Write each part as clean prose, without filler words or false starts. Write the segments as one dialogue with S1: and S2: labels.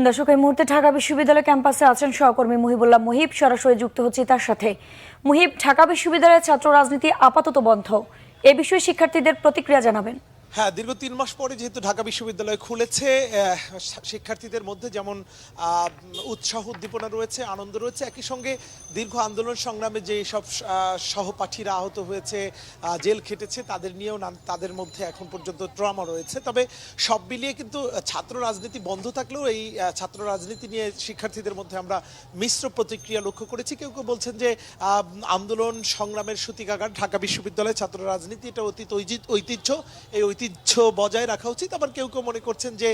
S1: দর্শক, এই মুহূর্তে ঢাকা বিশ্ববিদ্যালয় ক্যাম্পাসে আছেন সহকর্মী মুহিবুল্লাহ মুহিব। সরাসরি যুক্ত হচ্ছে তার সাথে। মুহিব, ঢাকা বিশ্ববিদ্যালয়ের ছাত্র রাজনীতি আপাতত বন্ধ, এ বিষয়ে শিক্ষার্থীদের প্রতিক্রিয়া জানাবেন।
S2: হ্যাঁ, দীর্ঘ ৩ মাস পরে যেহেতু ঢাকা বিশ্ববিদ্যালয় খুলেছে, শিক্ষার্থীদের মধ্যে যেমন উৎসাহ উদ্দীপনা রয়েছে, আনন্দ রয়েছে, একই সঙ্গে দীর্ঘ আন্দোলন সংগ্রামে যে সব সহপাঠীরা আহত হয়েছে, জেল খেটেছে, তাদের নিয়েও তাদের মধ্যে এখন পর্যন্ত ট্রমা রয়েছে। তবে সব মিলিয়ে কিন্তু ছাত্র রাজনীতি বন্ধ থাকলেও এই ছাত্র রাজনীতি নিয়ে শিক্ষার্থীদের মধ্যে আমরা মিশ্র প্রতিক্রিয়া লক্ষ্য করেছি। কেউ কেউ বলছেন যে আন্দোলন সংগ্রামের সূতিকাগার ঢাকা বিশ্ববিদ্যালয় ছাত্র রাজনীতি, এটা অতীত ঐতিহ্য, এই ঐতিহ্য বজায় রাখা উচিত। আবার কেউ কেউ মনে করছেন যে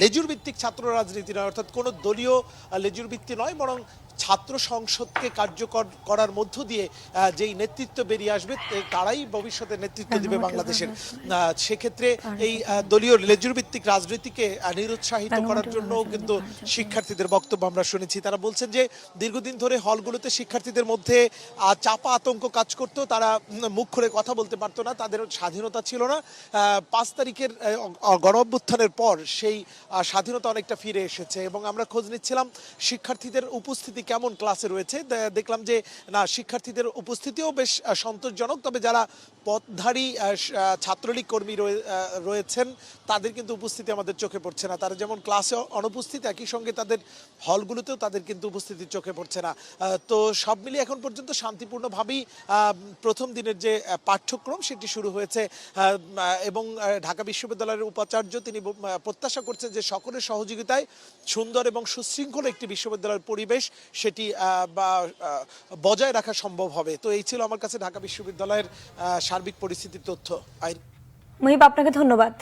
S2: লেজুর ভিত্তিক ছাত্র রাজনীতি নয়, অর্থাৎ কোনো দলীয় লেজুর ভিত্তি নয়, বরং ছাত্র সংসদকে কার্যকর করার মধ্য দিয়ে যেই নেতৃত্ব বেরিয়ে আসবে তারাই ভবিষ্যতে নেতৃত্ব দিবে বাংলাদেশের। সেক্ষেত্রে এই দলীয় লেজুর ভিত্তিক রাজনীতিকে নিরুৎসাহিত করার জন্য কিন্তু শিক্ষার্থীদের বক্তব্য আমরা শুনেছি। তারা বলছেন যে দীর্ঘদিন ধরে হলগুলোতে শিক্ষার্থীদের মধ্যে চাপা আতঙ্ক কাজ করতো, তারা মুখ খুলে কথা বলতে পারতো না, তাদের স্বাধীনতা ছিল না। 5 তারিখের গণ অভ্যুত্থানের পর সেই স্বাধীনতা অনেকটা ফিরে এসেছে এবং আমরা খোঁজ নিচ্ছিলাম শিক্ষার্থীদের উপস্থিতি কেমন ক্লাসে রয়েছে। দেখলাম যে না, শিক্ষার্থীদের উপস্থিতিও বেশ সন্তোষজনক। তবে যারা পথধারী ছাত্রলীগ কর্মী রয়েছেন তাদের কিন্তু উপস্থিতি আমাদের চোখে পড়ছে না। তারা যেমন ক্লাসে অনুপস্থিত, একই সঙ্গে তাদের হলগুলোতেও তাদের কিন্তু উপস্থিতি চোখে পড়ছে না। তো সব মিলিয়ে এখন পর্যন্ত শান্তিপূর্ণভাবেই প্রথম দিনের যে পাঠ্যক্রম সেটি শুরু হয়েছে এবং ঢাকা বিশ্ববিদ্যালয়ের উপাচার্য তিনি প্রত্যাশা করছেন যে সকলের সহযোগিতায় সুন্দর এবং সুশৃঙ্খল একটি বিশ্ববিদ্যালয়ের পরিবেশ সেটি বজায় রাখা সম্ভব হবে। তো এই ছিল আমার কাছে ঢাকা বিশ্ববিদ্যালয়ের সার্বিক পরিস্থিতির তথ্য।
S1: মুহিব, আপনাকে ধন্যবাদ।